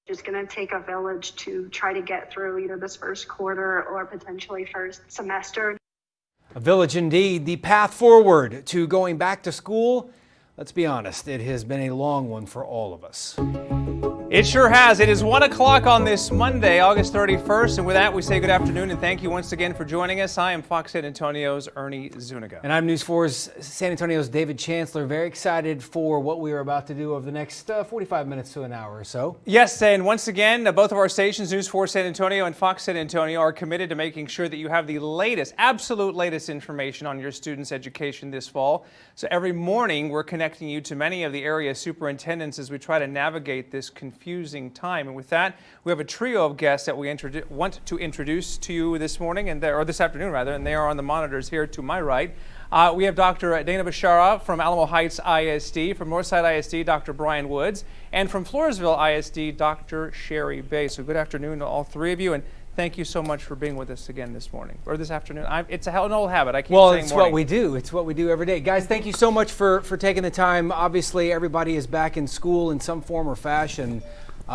It's going to take a village to try to get through either this first quarter or potentially first semester. A village indeed. The path forward to going back to school, let's be honest, it has been a long one for all of us. It sure has. It is 1 o'clock on this Monday, August 31st. And with that, we say good afternoon and thank you once again for joining us. I am Fox San Antonio's Ernie Zuniga. And I'm News 4's San Antonio's David Chancellor. Very excited for what we are about to do over the next 45 minutes to an hour or so. Yes, and once again, both of our stations, News 4 San Antonio and Fox San Antonio, are committed to making sure that you have the latest, absolute latest information on your students' education this fall. So every morning, we're connecting you to many of the area superintendents as we try to navigate this confusing time. And with that, we have a trio of guests that we want to introduce to you this morning, or this afternoon rather, and they are on the monitors here to my right. We have Dr. Dana Bashara from Alamo Heights ISD, from Northside ISD, Dr. Brian Woods, and from Floresville ISD, Dr. Sherry Bay. So good afternoon to all three of you, and thank you so much for being with us again this morning, or this afternoon. It's an old habit. I keep saying morning. It's what we do. It's what we do every day. Guys, thank you so much for taking the time. Obviously, everybody is back in school in some form or fashion,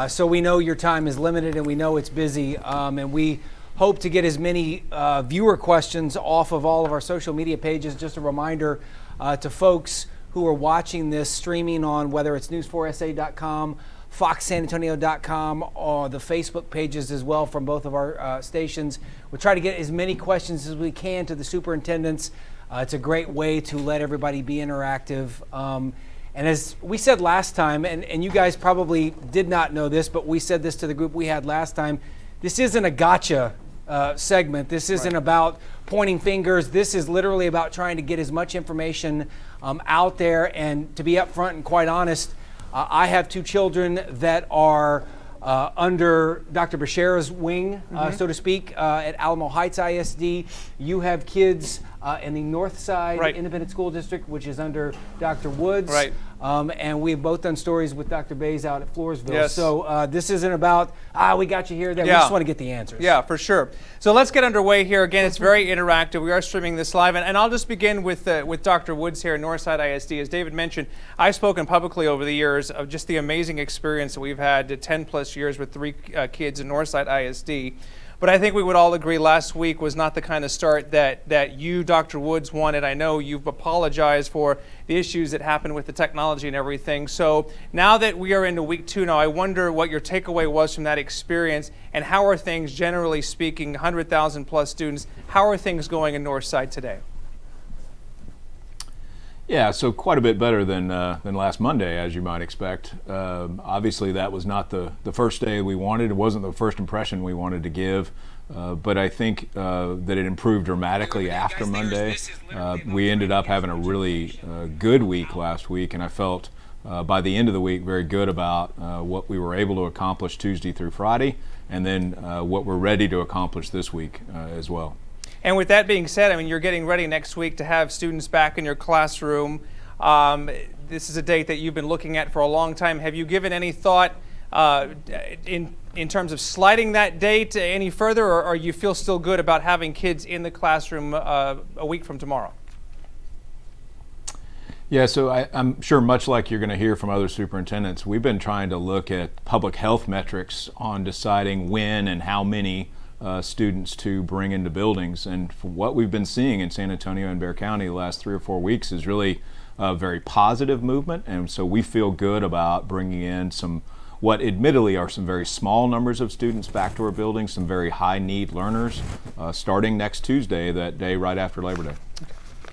so we know your time is limited and we know it's busy, and we hope to get as many viewer questions off of all of our social media pages. Just a reminder to folks who are watching this streaming on whether it's news4sa.com, foxsanantonio.com, or the Facebook pages as well from both of our stations. We'll try to get as many questions as we can to the superintendents. It's a great way to let everybody be interactive. And as we said last time, and you guys probably did not know this, but we said this to the group we had last time, this isn't a gotcha segment. This isn't about pointing fingers. This is literally about trying to get as much information out there. And to be upfront and quite honest, I have two children that are under Dr. Bashara's wing, so to speak, at Alamo Heights ISD. You have kids in the Northside Independent School District, which is under Dr. Woods. Right. And we've both done stories with Dr. Bays out at Floresville. Yes. So this isn't about, we got you here, there. Yeah. We just want to get the answers. Yeah, for sure. So let's get underway here. Again, it's very interactive. We are streaming this live. And I'll just begin with Dr. Woods here at Northside ISD. As David mentioned, I've spoken publicly over the years of just the amazing experience that we've had 10 plus years with three kids in Northside ISD. But I think we would all agree last week was not the kind of start that you, Dr. Woods, wanted. I know you've apologized for the issues that happened with the technology and everything. So now that we are into week 2 now, I wonder what your takeaway was from that experience and how are things, generally speaking, 100,000 plus students, how are things going in Northside today? Yeah, so quite a bit better than last Monday, as you might expect. Obviously, that was not the first day we wanted. It wasn't the first impression we wanted to give. But I think that it improved dramatically after Monday. We ended up having a really good week last week, and I felt by the end of the week very good about what we were able to accomplish Tuesday through Friday, and then what we're ready to accomplish this week as well. And with that being said, I mean, you're getting ready next week to have students back in your classroom. This is a date that you've been looking at for a long time. Have you given any thought in terms of sliding that date any further, or you feel still good about having kids in the classroom a week from tomorrow? Yeah, so I'm sure much like you're going to hear from other superintendents, we've been trying to look at public health metrics on deciding when and how many students to bring into buildings. And what we've been seeing in San Antonio and Bexar County the last 3 or 4 weeks is really a very positive movement. And so we feel good about bringing in what admittedly are some very small numbers of students back to our buildings, some very high need learners, starting next Tuesday, that day right after Labor Day.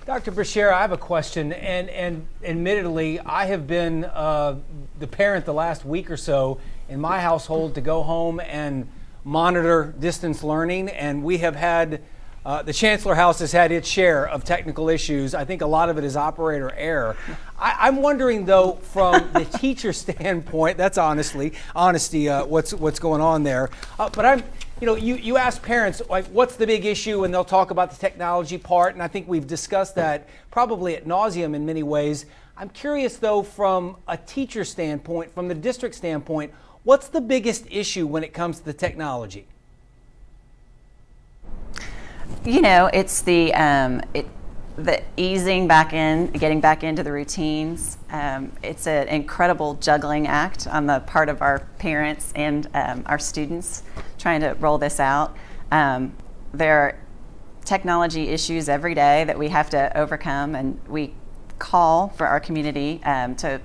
Dr. Bashara, I have a question, and admittedly, I have been the parent the last week or so in my household to go home and monitor distance learning, and we have had, the Chancellor House has had its share of technical issues. I think a lot of it is operator error. I'm wondering though, from the teacher standpoint, that's honesty, what's going on there. But you ask parents, like, what's the big issue, and they'll talk about the technology part, and I think we've discussed that probably ad nauseum in many ways. I'm curious though, from a teacher standpoint, from the district standpoint, what's the biggest issue when it comes to the technology? You know, it's the the easing back in, getting back into the routines. It's an incredible juggling act on the part of our parents and our students trying to roll this out. There are technology issues every day that we have to overcome, and we call for our community to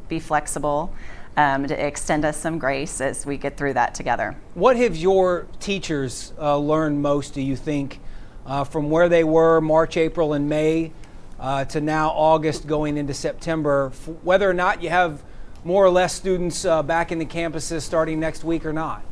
be flexible, to extend us some grace as we get through that together. What have your teachers learned most, do you think, from where they were March, April, and May to now August going into September, whether or not you have more or less students back in the campuses starting next week or not?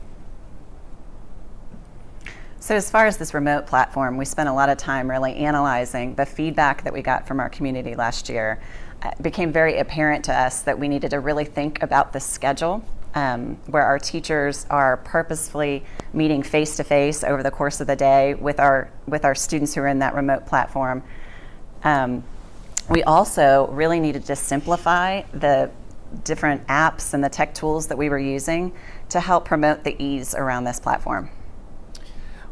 So as far as this remote platform, we spent a lot of time really analyzing the feedback that we got from our community last year. It became very apparent to us that we needed to really think about the schedule where our teachers are purposefully meeting face-to-face over the course of the day with our students who are in that remote platform. We also really needed to simplify the different apps and the tech tools that we were using to help promote the ease around this platform.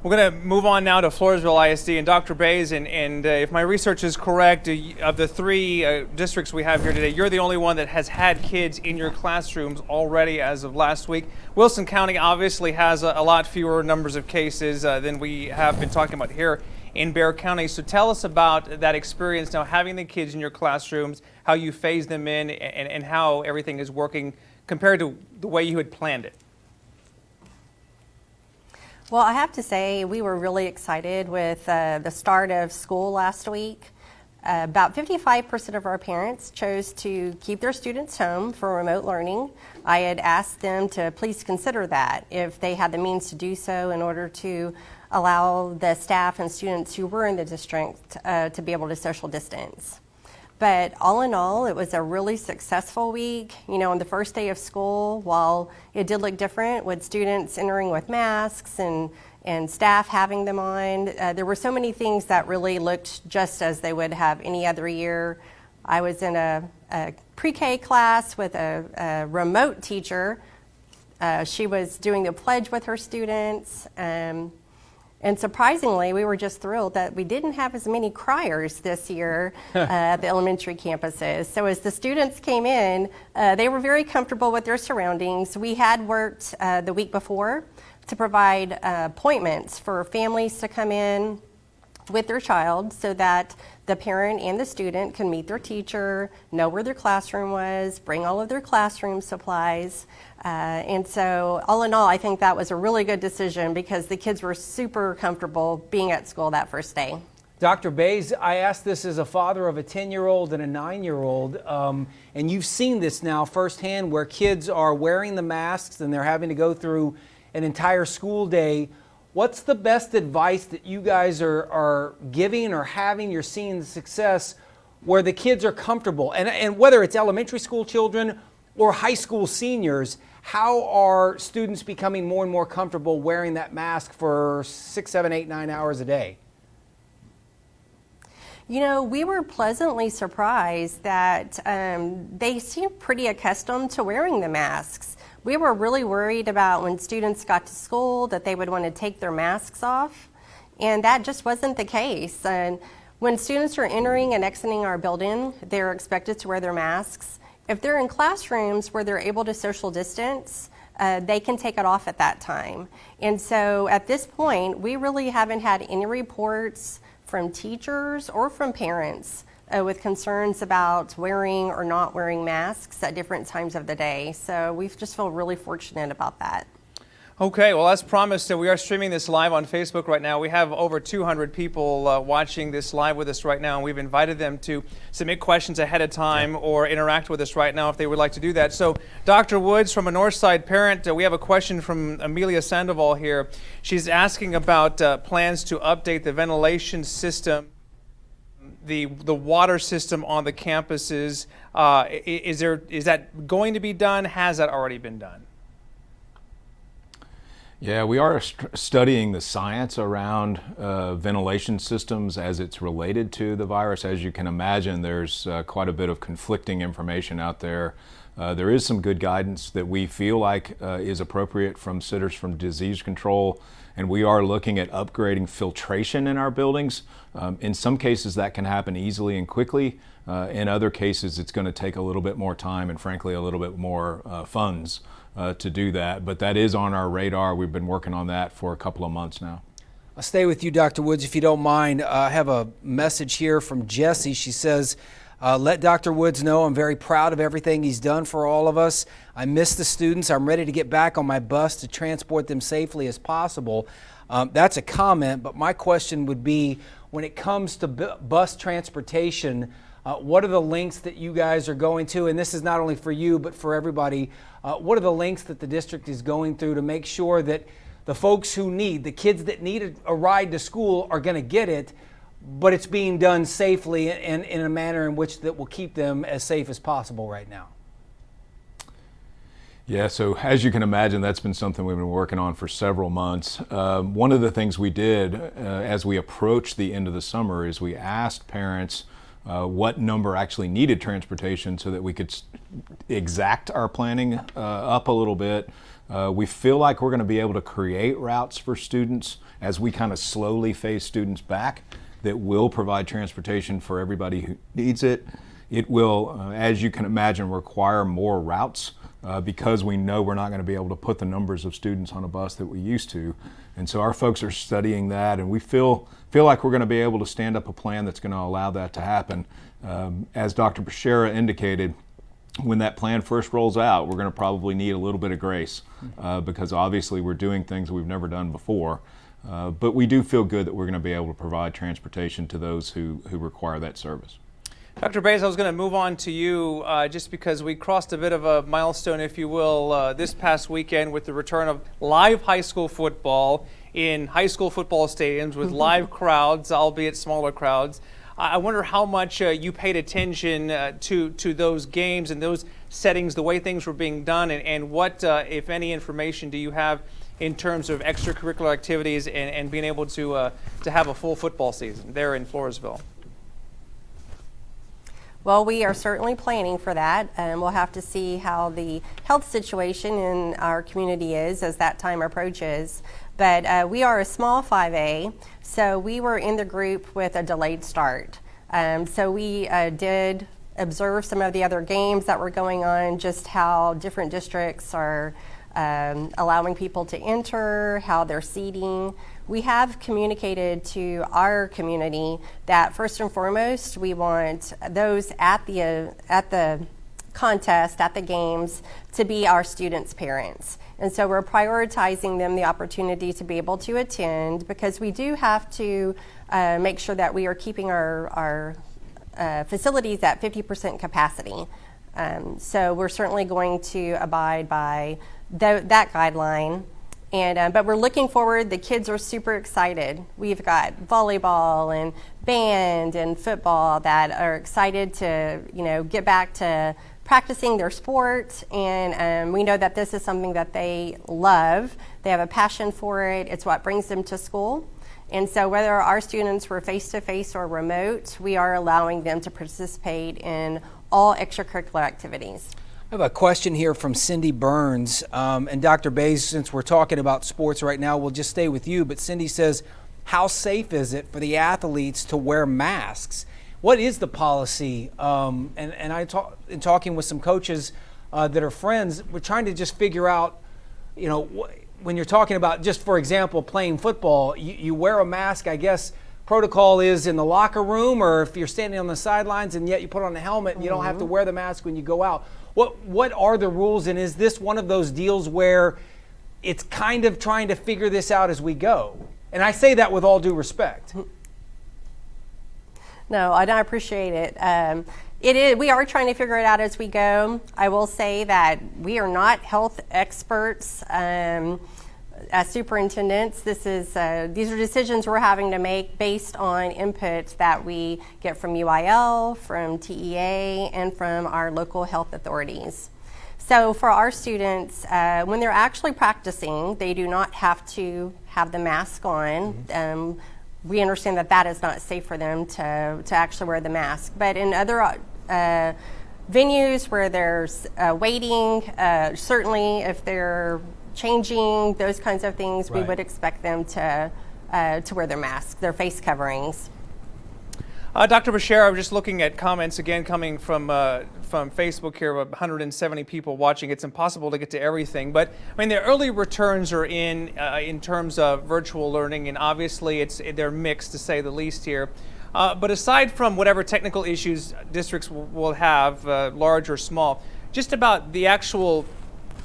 We're going to move on now to Floresville ISD, and Dr. Bays, and if my research is correct, of the three districts we have here today, you're the only one that has had kids in your classrooms already as of last week. Wilson County obviously has a lot fewer numbers of cases than we have been talking about here in Bexar County. So tell us about that experience now, having the kids in your classrooms, how you phase them in, and how everything is working compared to the way you had planned it. Well, I have to say we were really excited with the start of school last week. About 55% of our parents chose to keep their students home for remote learning. I had asked them to please consider that if they had the means to do so in order to allow the staff and students who were in the district to be able to social distance. But all in all, it was a really successful week. You know, on the first day of school, while it did look different with students entering with masks and staff having them on, there were so many things that really looked just as they would have any other year. I was in a pre-K class with a remote teacher. She was doing the pledge with her students. And surprisingly, we were just thrilled that we didn't have as many criers this year at the elementary campuses. So as the students came in, they were very comfortable with their surroundings. We had worked the week before to provide appointments for families to come in with their child so that the parent and the student can meet their teacher, know where their classroom was, bring all of their classroom supplies. And so all in all, I think that was a really good decision because the kids were super comfortable being at school that first day. Dr. Bays, I asked this as a father of a 10-year-old and a 9-year-old, and you've seen this now firsthand where kids are wearing the masks and they're having to go through an entire school day. What's the best advice that you guys are giving or having? You're seeing the success where the kids are comfortable, and whether it's elementary school children or high school seniors, how are students becoming more and more comfortable wearing that mask for 6, 7, 8, 9 hours a day? You know, we were pleasantly surprised that they seemed pretty accustomed to wearing the masks. We were really worried about when students got to school that they would want to take their masks off, and that just wasn't the case. And when students are entering and exiting our building, they're expected to wear their masks. If they're in classrooms where they're able to social distance, they can take it off at that time. And so at this point, we really haven't had any reports from teachers or from parents with concerns about wearing or not wearing masks at different times of the day. So we just feel really fortunate about that. Okay, well, as promised, we are streaming this live on Facebook right now. We have over 200 people watching this live with us right now, and we've invited them to submit questions ahead of time or interact with us right now if they would like to do that. So, Dr. Woods, from a Northside parent, we have a question from Amelia Sandoval here. She's asking about plans to update the ventilation system, the water system on the campuses. Is that going to be done? Has that already been done? Yeah, we are studying the science around ventilation systems as it's related to the virus. As you can imagine, there's quite a bit of conflicting information out there There is some good guidance that we feel like is appropriate from Centers for Disease Control, and we are looking at upgrading filtration in our buildings. In some cases that can happen easily and quickly. In other cases it's going to take a little bit more time and frankly a little bit more funds to do that, but that is on our radar. We've been working on that for a couple of months now. I'll stay with you, Dr. Woods, if you don't mind. I have a message here from Jessie. She says, let Dr. Woods know I'm very proud of everything he's done for all of us. I miss the students. I'm ready to get back on my bus to transport them safely as possible. That's a comment, but my question would be, when it comes to bus transportation, what are the lengths that you guys are going to? And this is not only for you, but for everybody. What are the lengths that the district is going through to make sure that the folks who need, the kids that need a ride to school are going to get it, but it's being done safely and in a manner in which that will keep them as safe as possible right now? Yeah, so as you can imagine, that's been something we've been working on for several months. One of the things we did as we approached the end of the summer is we asked parents what number actually needed transportation so that we could exact our planning up a little bit. We feel like we're going to be able to create routes for students as we kind of slowly phase students back that will provide transportation for everybody who needs it. It will, as you can imagine, require more routes because we know we're not going to be able to put the numbers of students on a bus that we used to. And so our folks are studying that, and we feel like we're going to be able to stand up a plan that's going to allow that to happen. As Dr. Bashara indicated, when that plan first rolls out, we're going to probably need a little bit of grace because obviously we're doing things we've never done before. But we do feel good that we're going to be able to provide transportation to those who require that service. Dr. Bays, I was going to move on to you just because we crossed a bit of a milestone, if you will, this past weekend with the return of live high school football in high school football stadiums with live crowds, albeit smaller crowds. I wonder how much you paid attention to those games and those settings, the way things were being done, and what, if any, information do you have in terms of extracurricular activities and being able to have a full football season there in Floresville? Well, we are certainly planning for that, and we'll have to see how the health situation in our community is as that time approaches. But we are a small 5A, so we were in the group with a delayed start. So we did observe some of the other games that were going on, just how different districts are allowing people to enter, how they're seating. We have communicated to our community that first and foremost, we want those at the contest, at the games, to be our students' parents. And so we're prioritizing them the opportunity to be able to attend, because we do have to make sure that we are keeping our facilities at 50% capacity. So we're certainly going to abide by that guideline. But we're looking forward. The kids are super excited. We've got volleyball and band and football that are excited to, get back to practicing their sport. And we know that this is something that they love. They have a passion for it. It's what brings them to school. And so whether our students were face-to-face or remote, we are allowing them to participate in all extracurricular activities. I have a question here from Cindy Burns. And Dr. Bays, since we're talking about sports right now, we'll just stay with you. But Cindy says, how safe is it for the athletes to wear masks? What is the policy? In talking with some coaches that are friends, we're trying to just figure out, when you're talking about, just for example, playing football, you wear a mask, I guess. Protocol is in the locker room, or if you're standing on the sidelines and yet you put on a helmet and you don't have to wear the mask when you go out. What are the rules, and is this one of those deals where it's kind of trying to figure this out as we go? And I say that with all due respect. No, I appreciate it. It is. We are trying to figure it out as we go. I will say that we are not health experts. As superintendents, these are decisions we're having to make based on input that we get from UIL, from TEA, and from our local health authorities. So for our students, when they're actually practicing, they do not have to have the mask on. We understand that is not safe for them to actually wear the mask. But in other venues where there's waiting, certainly if they're changing, those kinds of things, we Right. would expect them to wear their masks, their face coverings. Dr. Bashir, I was just looking at comments again coming from Facebook here of 170 people watching. It's impossible to get to everything, but I mean the early returns are in terms of virtual learning, and obviously they're mixed to say the least here. But aside from whatever technical issues districts will have, large or small, just about the actual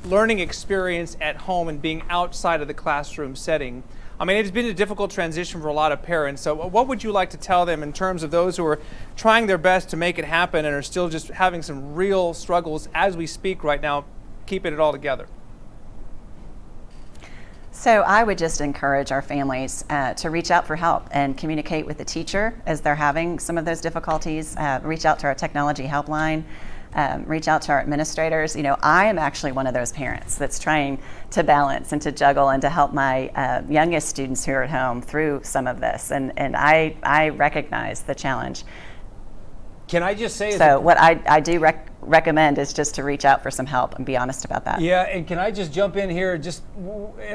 learning experience at home and being outside of the classroom setting. I mean, it's been a difficult transition for a lot of parents. So what would you like to tell them in terms of those who are trying their best to make it happen and are still just having some real struggles as we speak right now, keeping it all together? So I would just encourage our families to reach out for help and communicate with the teacher as they're having some of those difficulties. Reach out to our technology helpline. Reach out to our administrators. You know, I am actually one of those parents that's trying to balance and to juggle and to help my youngest students who are at home through some of this. And I recognize the challenge. Can I just say? So what I do recommend is just to reach out for some help and be honest about that. Yeah, and can I just jump in here just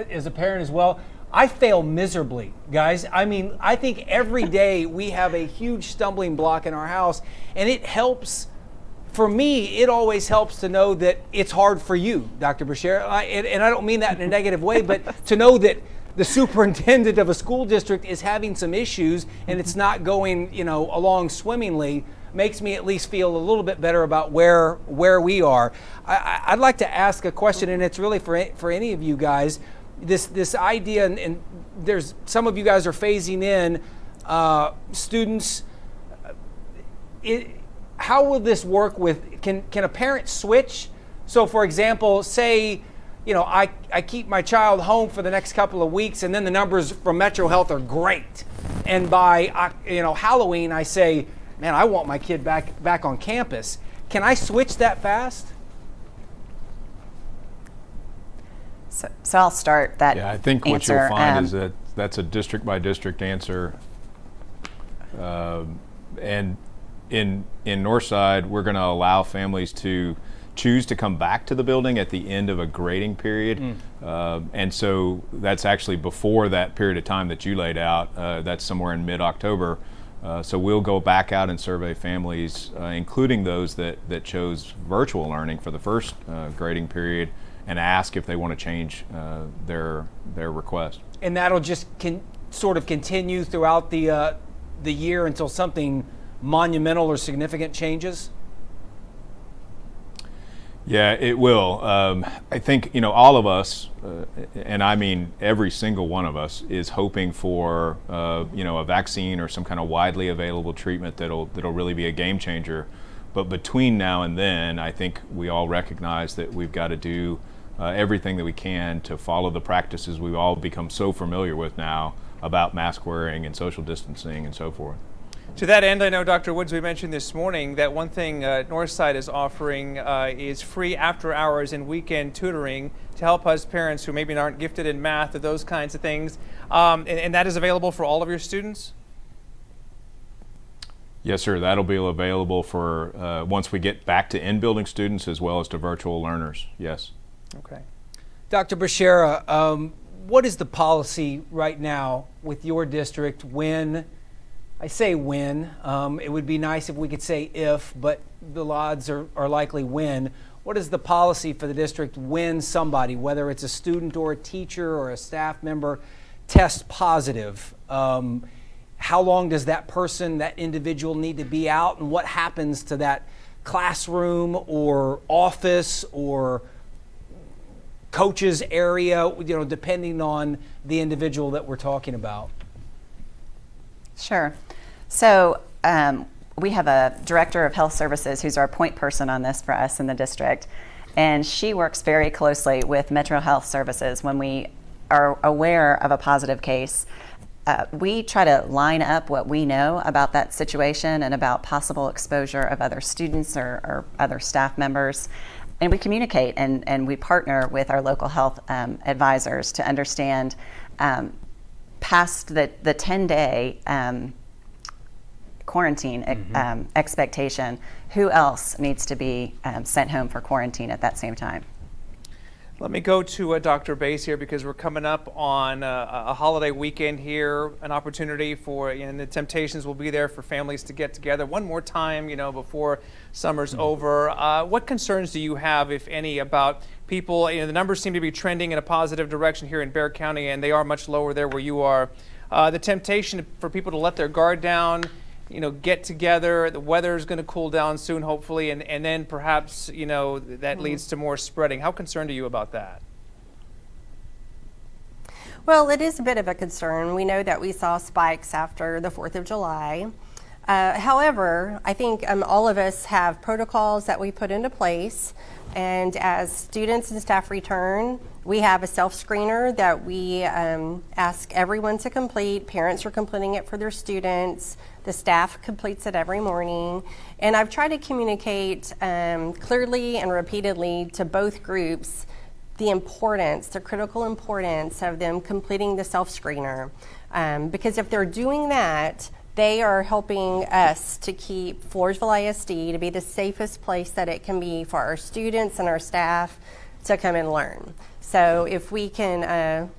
as a parent as well? I fail miserably, guys. I mean, I think every day we have a huge stumbling block in our house, and it helps. For me, it always helps to know that it's hard for you, Dr. Bashir. And I don't mean that in a negative way, but to know that the superintendent of a school district is having some issues and it's not going, along swimmingly makes me at least feel a little bit better about where we are. I'd like to ask a question, and it's really for any of you guys. This idea, and there's some of you guys are phasing in students. How will this work with, can a parent switch? So for example, say, I keep my child home for the next couple of weeks and then the numbers from Metro Health are great. And by, Halloween, I say, man, I want my kid back on campus. Can I switch that fast? So I'll start that. Yeah, I think what answer. you'll find is that that's a district by district answer. And in Northside, we're going to allow families to choose to come back to the building at the end of a grading period. And so that's actually before that period of time that you laid out. That's somewhere in mid-October. So we'll go back out and survey families, including those that chose virtual learning for the first grading period, and ask if they want to change their request. And that'll just sort of continue throughout the year until something monumental or significant changes? Yeah, it will. I think, all of us, and I mean every single one of us, is hoping for, a vaccine or some kind of widely available treatment that'll really be a game changer. But between now and then, I think we all recognize that we've got to do everything that we can to follow the practices we've all become so familiar with now about mask wearing and social distancing and so forth. To that end, I know, Dr. Woods, we mentioned this morning that one thing Northside is offering is free after-hours and weekend tutoring to help us parents who maybe aren't gifted in math or those kinds of things. And that is available for all of your students? Yes, sir. That'll be available for once we get back to in-building students as well as to virtual learners. Yes. Okay. Dr. Bashir, what is the policy right now with your district when, I say when, it would be nice if we could say if, but the odds are likely when. What is the policy for the district when somebody, whether it's a student or a teacher or a staff member, tests positive? How long does that person, that individual need to be out, and what happens to that classroom or office or coach's area, depending on the individual that we're talking about? Sure. So we have a director of health services who's our point person on this for us in the district, and she works very closely with Metro Health Services when we are aware of a positive case. We try to line up what we know about that situation and about possible exposure of other students or other staff members. And we communicate and we partner with our local health advisors to understand past the 10-day quarantine expectation, who else needs to be sent home for quarantine at that same time? Let me go to Dr. Bass here, because we're coming up on a holiday weekend here, an opportunity for, and the temptations will be there for families to get together one more time, before summer's over. What concerns do you have, if any, about people? The numbers seem to be trending in a positive direction here in Bexar County, and they are much lower there where you are. The temptation for people to let their guard down, get together. The weather is going to cool down soon, hopefully, and then perhaps, that leads to more spreading. How concerned are you about that? Well, it is a bit of a concern. We know that we saw spikes after the 4th of July. However, I think all of us have protocols that we put into place, and as students and staff return, we have a self-screener that we ask everyone to complete. Parents are completing it for their students. The staff completes it every morning. And I've tried to communicate clearly and repeatedly to both groups the critical importance of them completing the self-screener. Because if they're doing that, they are helping us to keep Floresville ISD to be the safest place that it can be for our students and our staff to come and learn. So if we can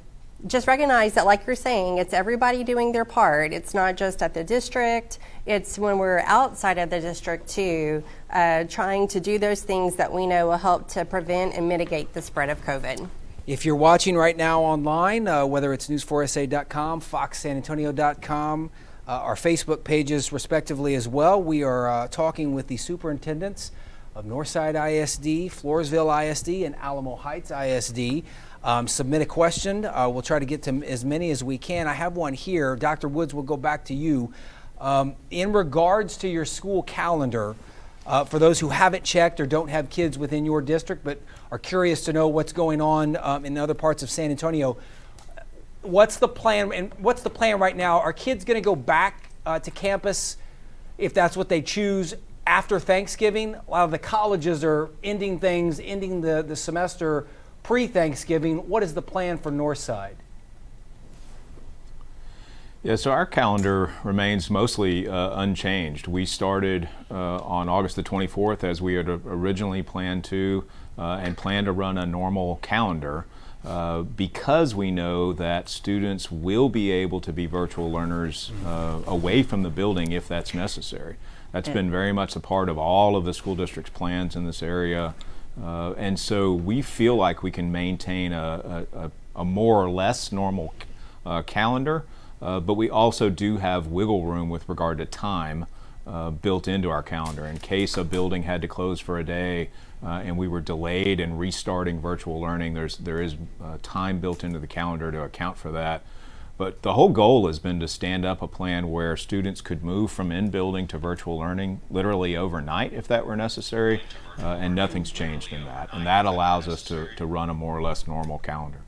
just recognize that, like you're saying, it's everybody doing their part. It's not just at the district, it's when we're outside of the district too, trying to do those things that we know will help to prevent and mitigate the spread of COVID. If you're watching right now online, whether it's news4sa.com, foxsanantonio.com, our Facebook pages respectively as well, we are talking with the superintendents of Northside ISD, Floresville ISD, and Alamo Heights ISD. Submit a question. We'll try to get to as many as we can. I have one here. Dr. Woods, we'll go back to you. In regards to your school calendar, for those who haven't checked or don't have kids within your district but are curious to know what's going on in other parts of San Antonio, what's the plan? And what's the plan right now? Are kids going to go back to campus if that's what they choose after Thanksgiving? A lot of the colleges are ending the semester pre-Thanksgiving. What is the plan for Northside? Yeah, so our calendar remains mostly unchanged. We started on August the 24th as we had originally planned to, and plan to run a normal calendar because we know that students will be able to be virtual learners away from the building if that's necessary. That's been very much a part of all of the school district's plans in this area. And so we feel like we can maintain a more or less normal calendar, but we also do have wiggle room with regard to time built into our calendar. In case a building had to close for a day and we were delayed in restarting virtual learning, there is time built into the calendar to account for that. But the whole goal has been to stand up a plan where students could move from in-building to virtual learning literally overnight if that were necessary, and nothing's changed in that. And that allows us to run a more or less normal calendar.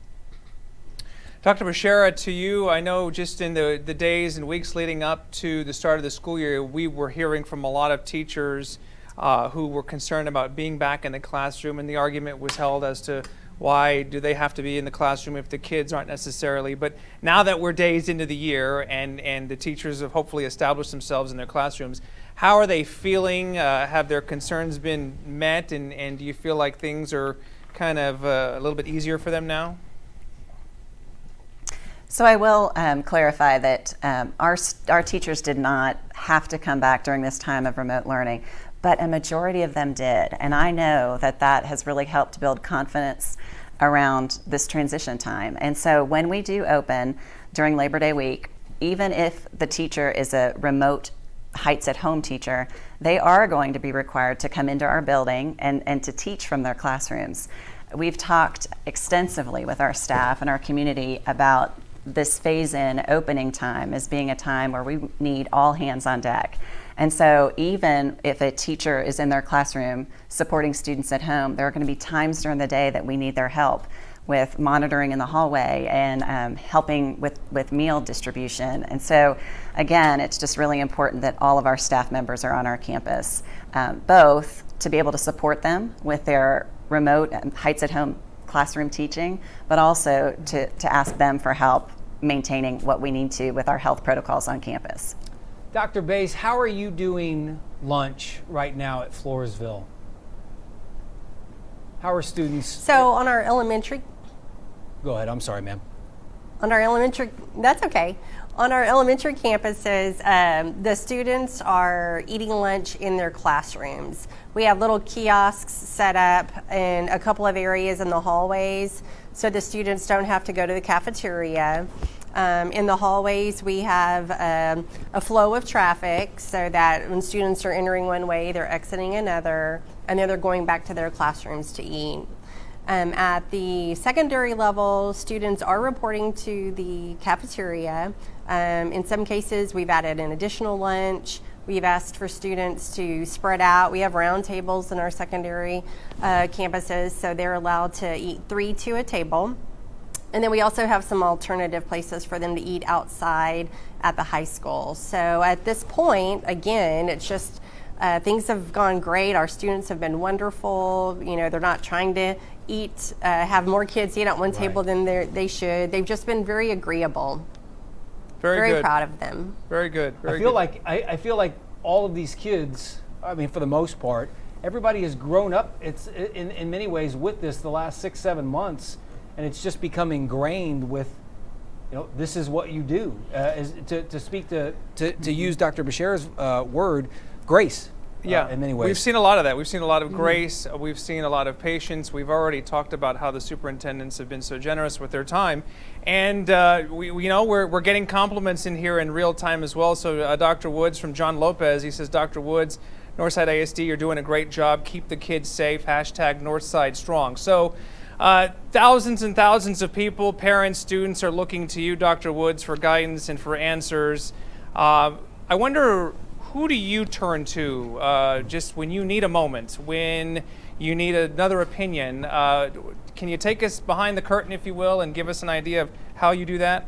Dr. Bashara, to you, I know just in the days and weeks leading up to the start of the school year, we were hearing from a lot of teachers who were concerned about being back in the classroom, and the argument was held as to why do they have to be in the classroom if the kids aren't necessarily. But now that we're days into the year and the teachers have hopefully established themselves in their classrooms, how are they feeling? Have their concerns been met, and do you feel like things are kind of a little bit easier for them now? So I will clarify that our teachers did not have to come back during this time of remote learning, but a majority of them did. And I know that that has really helped build confidence around this transition time. And so when we do open during Labor Day week, even if the teacher is a remote Heights at Home teacher, they are going to be required to come into our building and to teach from their classrooms. We've talked extensively with our staff and our community about this phase-in opening time as being a time where we need all hands on deck. And so even if a teacher is in their classroom supporting students at home, there are going to be times during the day that we need their help with monitoring in the hallway and helping with meal distribution. And so again, it's just really important that all of our staff members are on our campus, both to be able to support them with their remote Heights at Home classroom teaching, but also to ask them for help maintaining what we need to with our health protocols on campus. Dr. Bays, how are you doing lunch right now at Floresville? How are students? So on our elementary, Go ahead. I'm sorry, ma'am. that's okay. On our elementary campuses, the students are eating lunch in their classrooms. We have little kiosks set up in a couple of areas in the hallways so the students don't have to go to the cafeteria. In the hallways, we have a flow of traffic so that when students are entering one way, they're exiting another, and then they're going back to their classrooms to eat. At the secondary level, students are reporting to the cafeteria. In some cases, we've added an additional lunch. We've asked for students to spread out. We have round tables in our secondary campuses, so they're allowed to eat 3 to a table. And then we also have some alternative places for them to eat outside at the high school. So at this point, again, it's just things have gone great. Our students have been wonderful. You know, they're not trying to eat, have more kids eat at one table than they should. They've just been very agreeable. Very good. Proud of them. Very good. Very I feel good. like I feel like all of these kids, I mean, for the most part, everybody has grown up. It's in many ways with this the last 6-7 months, and it's just become ingrained with, you know, this is what you do. To speak to use Dr. Bashar's word, grace. Yeah, in many ways. we've seen a lot of that. We've seen a lot of grace. We've seen a lot of patience. We've already talked about how the superintendents have been so generous with their time, and we're getting compliments in here in real time as well. So Dr. Woods from John Lopez, he says, Dr. Woods, Northside ISD, you're doing a great job. Keep the kids safe. Hashtag Northside strong. So thousands and thousands of people, parents, students are looking to you, Dr. Woods, for guidance and for answers. I wonder, who do you turn to just when you need a moment, when you need another opinion? Can you take us behind the curtain, if you will, and give us an idea of how you do that?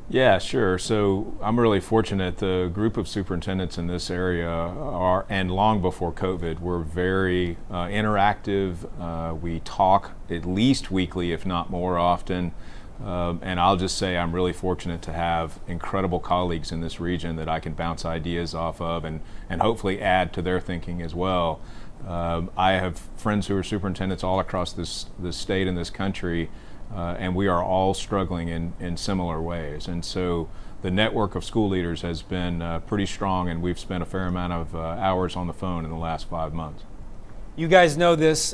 Yeah, sure. So I'm really fortunate. The group of superintendents in this area are, and long before COVID, were very interactive. We talk at least weekly, if not more often. And I'll just say I'm really fortunate to have incredible colleagues in this region that I can bounce ideas off of and hopefully add to their thinking as well. I have friends who are superintendents all across this state and this country, and we are all struggling in similar ways. And so the network of school leaders has been pretty strong, and we've spent a fair amount of hours on the phone in the last 5 months. You guys know this,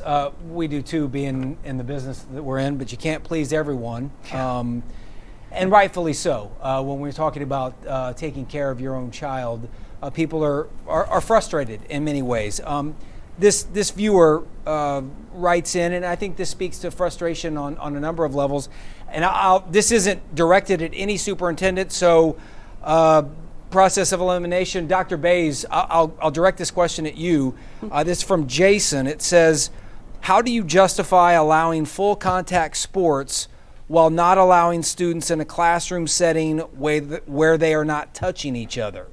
we do too, being in the business that we're in, but you can't please everyone, and rightfully so. When we're talking about taking care of your own child, people are frustrated in many ways. This viewer writes in, and I think this speaks to frustration on a number of levels, and this isn't directed at any superintendent, so process of elimination. Dr. Bays, I'll direct this question at you. This is from Jason. It says, how do you justify allowing full contact sports while not allowing students in a classroom setting where they are not touching each other?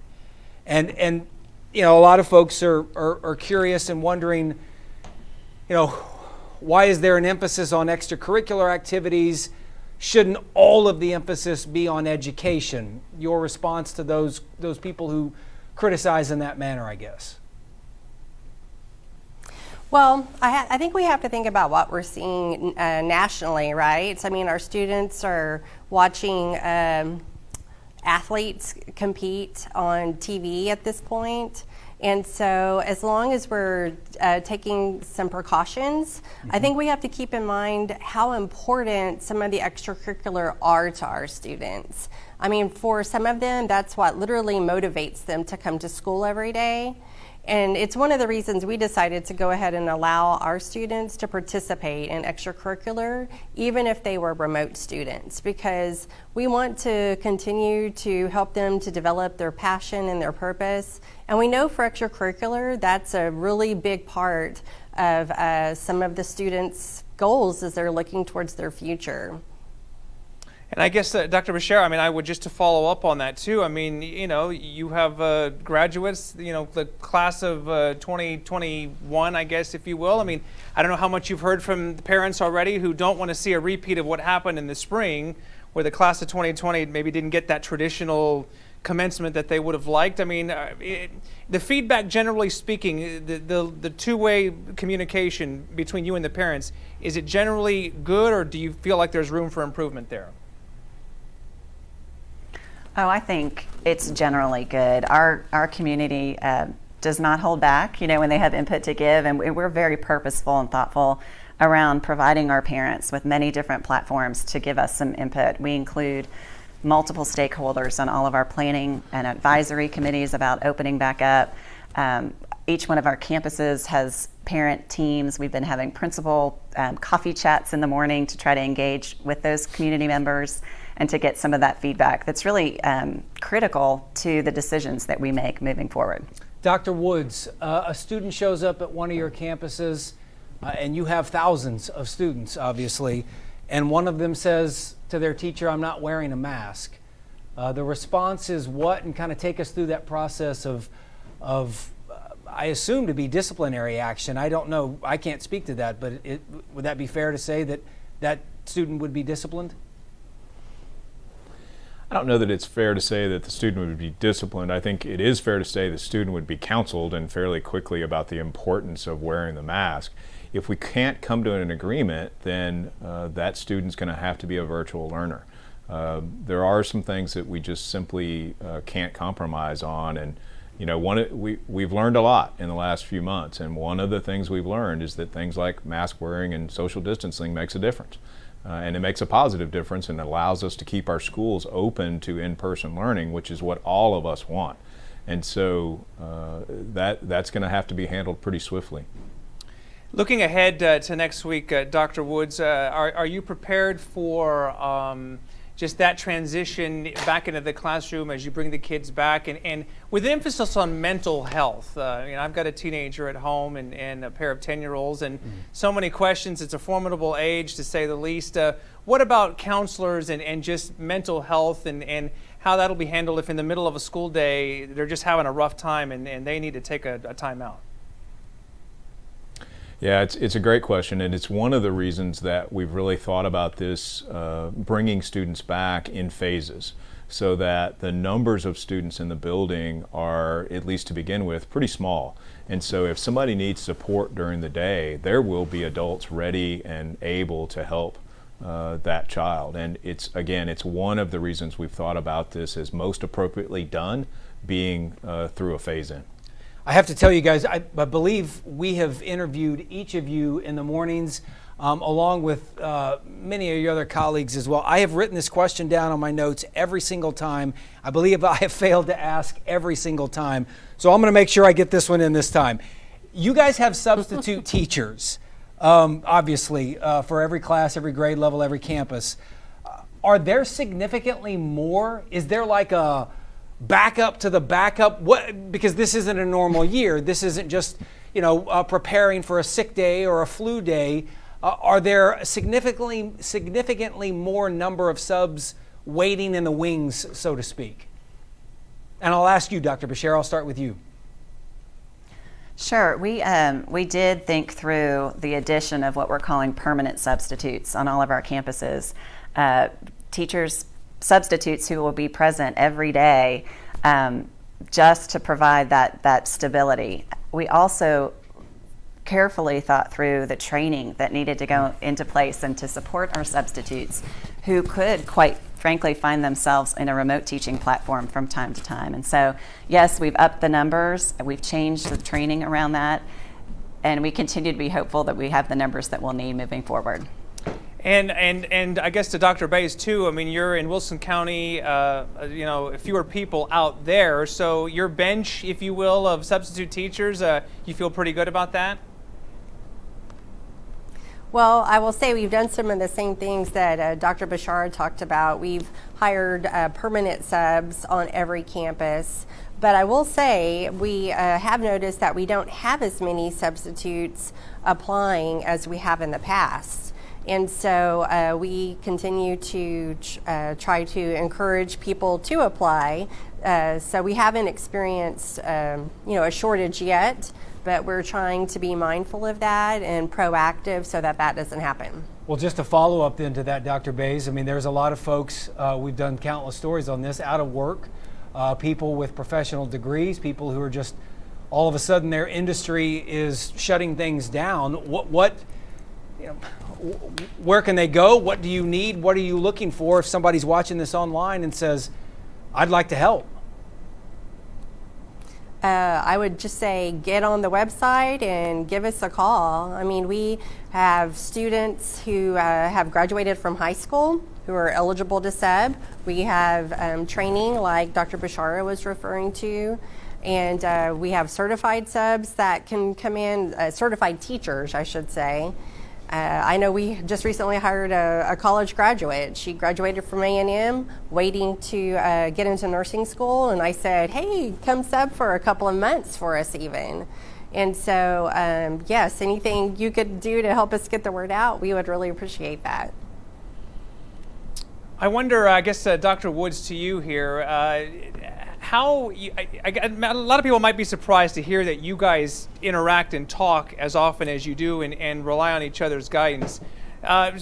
And you know, a lot of folks are curious and wondering, you know, why is there an emphasis on extracurricular activities? Shouldn't all of the emphasis be on education? Your response to those people who criticize in that manner, I guess. Well, I think we have to think about what we're seeing nationally, right? So, I mean, our students are watching athletes compete on TV at this point. And so as long as we're taking some precautions, I think we have to keep in mind how important some of the extracurricular are to our students. I mean, for some of them, that's what literally motivates them to come to school every day. And it's one of the reasons we decided to go ahead and allow our students to participate in extracurricular, even if they were remote students, because we want to continue to help them to develop their passion and their purpose. And we know for extracurricular, that's a really big part of some of the students' goals as they're looking towards their future. And I guess, Dr. Bashar, I mean, I would just to follow up on that too. I mean, you know, you have graduates, you know, the class of 2021, I guess, if you will. I mean, I don't know how much you've heard from the parents already who don't want to see a repeat of what happened in the spring where the class of 2020 maybe didn't get that traditional commencement that they would have liked. I mean, the feedback, generally speaking, the two-way communication between you and the parents, is it generally good, or do you feel like there's room for improvement there? Oh, I think it's generally good. Our community does not hold back, when they have input to give, and we're very purposeful and thoughtful around providing our parents with many different platforms to give us some input. We include multiple stakeholders on all of our planning and advisory committees about opening back up. Each one of our campuses has parent teams. We've been having principal coffee chats in the morning to try to engage with those community members and to get some of that feedback that's really critical to the decisions that we make moving forward. Dr. Woods, a student shows up at one of your campuses, and you have thousands of students, obviously, and one of them says to their teacher, "I'm not wearing a mask." The response is what? And kind of take us through that process of I assume to be disciplinary action. I don't know. I can't speak to that, but would that be fair to say that that student would be disciplined? I don't know that it's fair to say that the student would be disciplined. I think it is fair to say the student would be counseled, and fairly quickly, about the importance of wearing the mask. If we can't come to an agreement, then that student's going to have to be a virtual learner. There are some things that we just simply can't compromise on, and we've learned a lot in the last few months, and one of the things we've learned is that things like mask wearing and social distancing makes a difference. And it makes a positive difference and allows us to keep our schools open to in-person learning, which is what all of us want. And so that's going to have to be handled pretty swiftly. Looking ahead to next week, Dr. Woods, are you prepared for just that transition back into the classroom as you bring the kids back, and with emphasis on mental health? I've got a teenager at home and a pair of 10-year-olds, and so many questions. It's a formidable age, to say the least. What about counselors and just mental health and how that'll be handled if in the middle of a school day they're just having a rough time and they need to take a time out? Yeah, it's a great question, and it's one of the reasons that we've really thought about this, bringing students back in phases, so that the numbers of students in the building are, at least to begin with, pretty small. And so if somebody needs support during the day, there will be adults ready and able to help that child. And it's one of the reasons we've thought about this as most appropriately done, being through a phase-in. I have to tell you guys, I believe we have interviewed each of you in the mornings, along with many of your other colleagues as well. I have written this question down on my notes every single time. I believe I have failed to ask every single time. So I'm going to make sure I get this one in this time. You guys have substitute teachers, obviously, for every class, every grade level, every campus. Are there significantly more? Is there like a backup to the backup? What? Because this isn't a normal year. This isn't just preparing for a sick day or a flu day. Are there significantly more number of subs waiting in the wings, so to speak? And I'll ask you, Dr. Bashir. I'll start with you. Sure. We did think through the addition of what we're calling permanent substitutes on all of our campuses. Teachers, substitutes who will be present every day, just to provide that stability. We also carefully thought through the training that needed to go into place and to support our substitutes who could, quite frankly, find themselves in a remote teaching platform from time to time. And so, yes, we've upped the numbers, we've changed the training around that, and we continue to be hopeful that we have the numbers that we'll need moving forward. And I guess to Dr. Bays too, I mean, you're in Wilson County, fewer people out there, so your bench, if you will, of substitute teachers, you feel pretty good about that? Well, I will say we've done some of the same things that Dr. Bashar talked about. We've hired permanent subs on every campus. But I will say we have noticed that we don't have as many substitutes applying as we have in the past. And so we continue to try to encourage people to apply. So we haven't experienced a shortage yet, but we're trying to be mindful of that and proactive so that doesn't happen. Well, just a follow-up then to that, Dr. Bays. I mean, there's a lot of folks, we've done countless stories on this, out of work, people with professional degrees, people who are just, all of a sudden their industry is shutting things down. Where can they go? What do you need? What are you looking for if somebody's watching this online and says, I'd like to help? I would just say get on the website and give us a call. I mean, we have students who have graduated from high school who are eligible to sub. We have training like Dr. Bashara was referring to. And we have certified subs that can come in, certified teachers, I should say. I know we just recently hired a college graduate. She graduated from A&M, waiting to get into nursing school, and I said, hey, come sub for a couple of months for us even. And so, yes, anything you could do to help us get the word out, we would really appreciate that. I wonder, I guess, Dr. Woods, to you here, how a lot of people might be surprised to hear that you guys interact and talk as often as you do and rely on each other's guidance.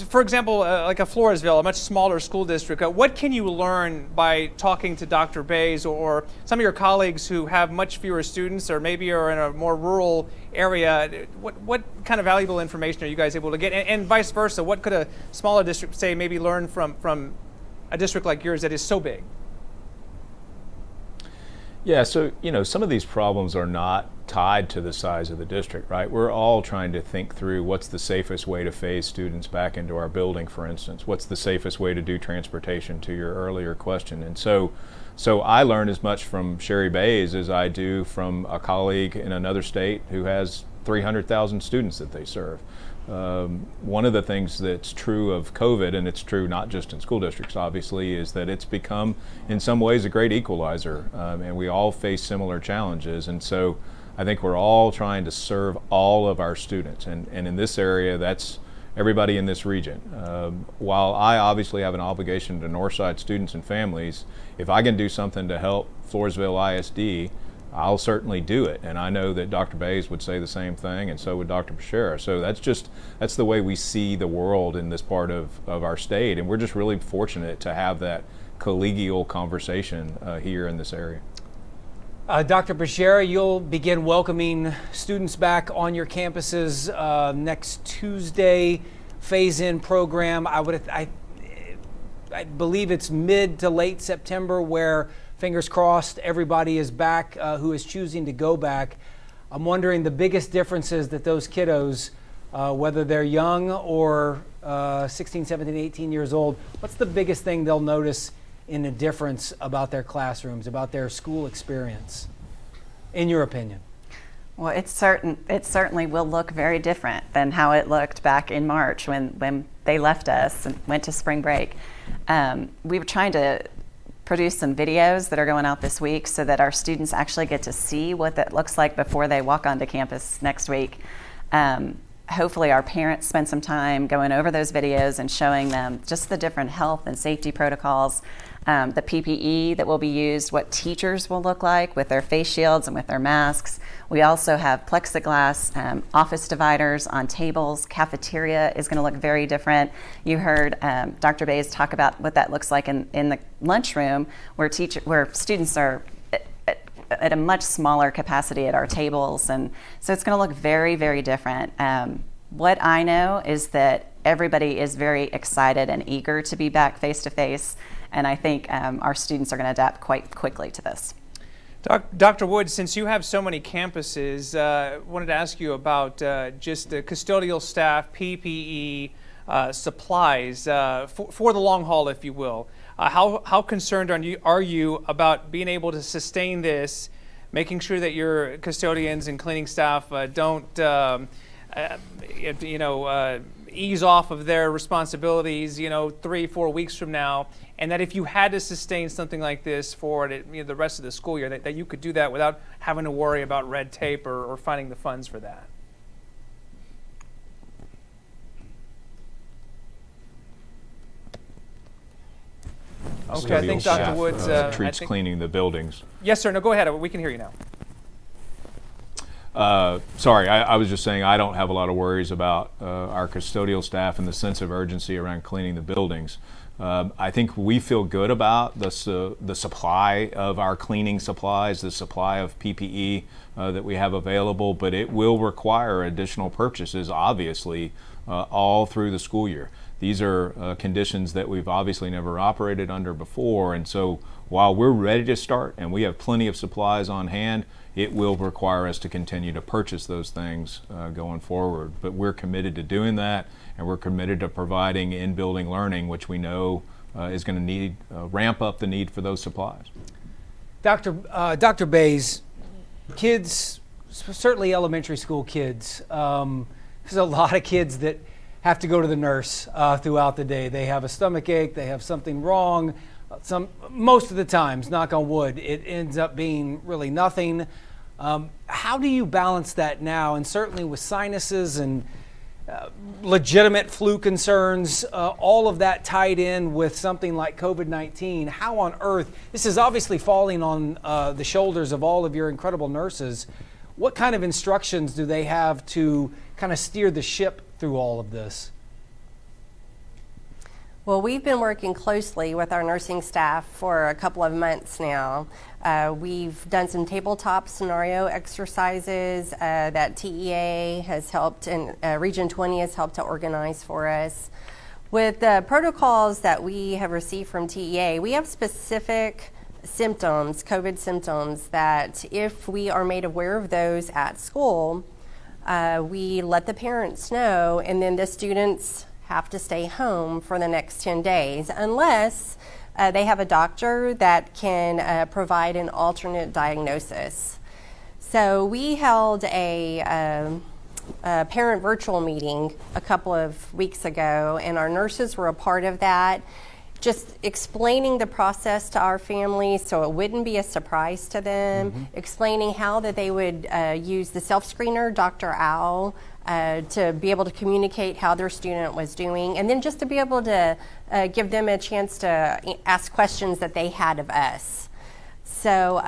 For example, like a Floresville, a much smaller school district, what can you learn by talking to Dr. Bays or some of your colleagues who have much fewer students or maybe are in a more rural area? What kind of valuable information are you guys able to get? And vice versa, what could a smaller district, say, maybe learn from a district like yours that is so big? Yeah, so, some of these problems are not tied to the size of the district, right? We're all trying to think through what's the safest way to phase students back into our building, for instance. What's the safest way to do transportation, to your earlier question. And so I learn as much from Sherry Bays as I do from a colleague in another state who has 300,000 students that they serve. One of the things that's true of COVID, and it's true not just in school districts, obviously, is that it's become, in some ways, a great equalizer, and we all face similar challenges. And so I think we're all trying to serve all of our students, and in this area, that's everybody in this region. While I obviously have an obligation to Northside students and families, if I can do something to help Floresville ISD, I'll certainly do it, and I know that Dr. Bays would say the same thing, and so would Dr. Bashara. So that's the way we see the world in this part of our state, and we're just really fortunate to have that collegial conversation here in this area. Dr. Bashara, you'll begin welcoming students back on your campuses next Tuesday. Phase-in program. I believe it's mid to late September, where fingers crossed everybody is back who is choosing to go back. I'm wondering the biggest differences that those kiddos, whether they're young or 16, 17, 18 years old, what's the biggest thing they'll notice in a difference about their classrooms, about their school experience, in your opinion? Well, it certainly will look very different than how it looked back in March when they left us and went to spring break. We were trying to produce some videos that are going out this week so that our students actually get to see what that looks like before they walk onto campus next week. Hopefully our parents spend some time going over those videos and showing them just the different health and safety protocols, the PPE that will be used, what teachers will look like with their face shields and with their masks. We also have plexiglass office dividers on tables. Cafeteria is going to look very different. You heard Dr. Bays talk about what that looks like in the lunchroom, where students are at a much smaller capacity at our tables, and so it's going to look very, very different. What I know is that everybody is very excited and eager to be back face to face, and I think our students are going to adapt quite quickly to this. Dr. Woods, since you have so many campuses, wanted to ask you about just the custodial staff, PPE, supplies for the long haul, if you will. How concerned are you about being able to sustain this, making sure that your custodians and cleaning staff don't ease off of their responsibilities 3-4 weeks from now, and that if you had to sustain something like this for the rest of the school year, that you could do that without having to worry about red tape or finding the funds for that? Okay, I think Dr. Woods treats cleaning the buildings. Yes, sir. No, go ahead. We can hear you now. Sorry, I was just saying I don't have a lot of worries about our custodial staff and the sense of urgency around cleaning the buildings. I think we feel good about the supply of our cleaning supplies, the supply of PPE that we have available, but it will require additional purchases, obviously, all through the school year. These are conditions that we've obviously never operated under before, and so while we're ready to start and we have plenty of supplies on hand, it will require us to continue to purchase those things going forward. But we're committed to doing that, and we're committed to providing in-building learning, which we know is going to need ramp up the need for those supplies. Dr. Bays, kids, certainly elementary school kids, there's a lot of kids that have to go to the nurse throughout the day. They have a stomach ache, they have something wrong. Most of the times, knock on wood, it ends up being really nothing. How do you balance that now? And certainly with sinuses and legitimate flu concerns, all of that tied in with something like COVID-19, how on earth, this is obviously falling on the shoulders of all of your incredible nurses. What kind of instructions do they have to kind of steer the ship through all of this? Well, we've been working closely with our nursing staff for a couple of months now. We've done some tabletop scenario exercises that TEA has helped, and Region 20 has helped to organize for us. With the protocols that we have received from TEA, we have specific symptoms, COVID symptoms, that if we are made aware of those at school, we let the parents know, and then the students have to stay home for the next 10 days unless they have a doctor that can provide an alternate diagnosis. So we held a parent virtual meeting a couple of weeks ago, and our nurses were a part of that, just explaining the process to our families so it wouldn't be a surprise to them, explaining how that they would use the self-screener, Dr. Owl, to be able to communicate how their student was doing, and then just to be able to give them a chance to ask questions that they had of us. So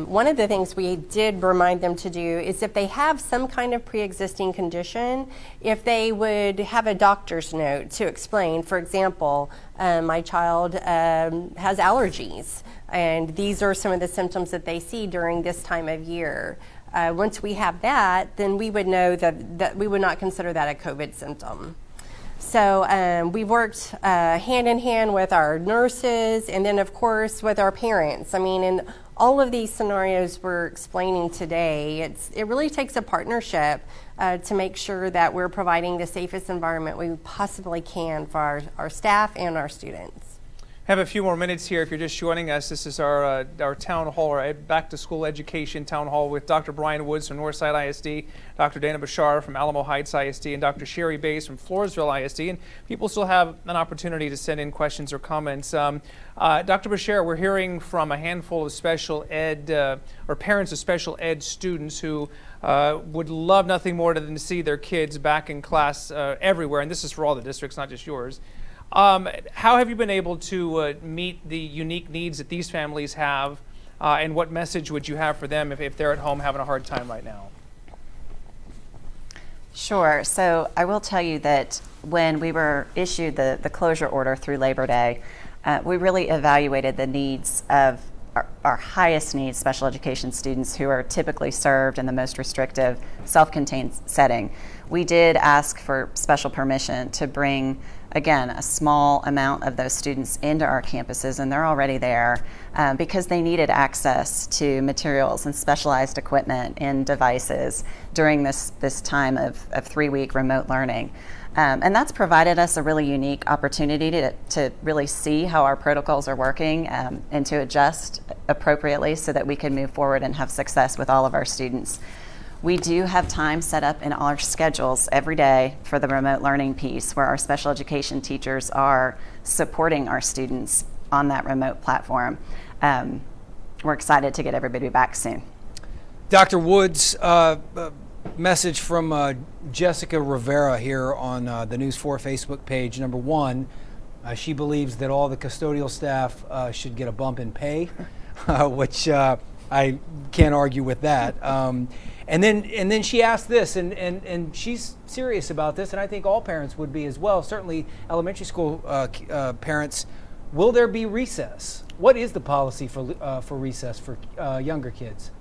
one of the things we did remind them to do is if they have some kind of pre-existing condition, if they would have a doctor's note to explain, for example, my child has allergies, and these are some of the symptoms that they see during this time of year. Once we have that, then we would know that we would not consider that a COVID symptom. So we've worked hand in hand with our nurses, and then of course with our parents. I mean, in all of these scenarios we're explaining today, it really takes a partnership to make sure that we're providing the safest environment we possibly can for our staff and our students. Have a few more minutes here if you're just joining us. This is our town hall, our back to school education town hall with Dr. Brian Woods from Northside ISD, Dr. Dana Bashar from Alamo Heights ISD, and Dr. Sherry Bays from Floresville ISD. And people still have an opportunity to send in questions or comments. Dr. Bashar, we're hearing from a handful of special ed or parents of special ed students who would love nothing more than to see their kids back in class everywhere. And this is for all the districts, not just yours. How have you been able to meet the unique needs that these families have, and what message would you have for them if they're at home having a hard time right now? Sure. So I will tell you that when we were issued the closure order through Labor Day, we really evaluated the needs of our highest needs special education students who are typically served in the most restrictive self-contained setting. We did ask for special permission to bring, again, a small amount of those students into our campuses, and they're already there because they needed access to materials and specialized equipment and devices during this time of 3-week remote learning. And that's provided us a really unique opportunity to really see how our protocols are working and to adjust appropriately so that we can move forward and have success with all of our students. We do have time set up in our schedules every day for the remote learning piece where our special education teachers are supporting our students on that remote platform. We're excited to get everybody back soon. Dr. Woods, message from Jessica Rivera here on the News 4 Facebook page. Number one, she believes that all the custodial staff should get a bump in pay, which I can't argue with that. And then she asked this, and she's serious about this, and I think all parents would be as well, certainly elementary school parents. Will there be recess? What is the policy for recess for younger kids?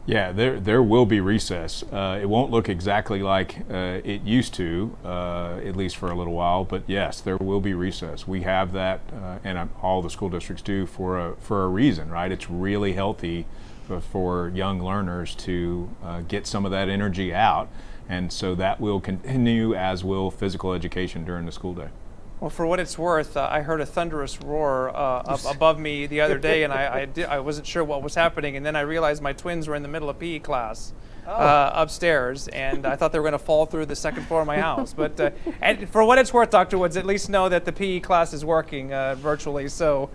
Yeah, there will be recess. It won't look exactly like it used to, at least for a little while. But yes, there will be recess. We have that, and all the school districts do for a reason, right? It's really healthy for young learners to get some of that energy out, and so that will continue, as will physical education during the school day. Well, for what it's worth, I heard a thunderous roar up above me the other day, and I wasn't sure what was happening, and then I realized my twins were in the middle of PE class upstairs, and I thought they were going to fall through the second floor of my house. But and for what it's worth, Dr. Woods, at least know that the PE class is working virtually. So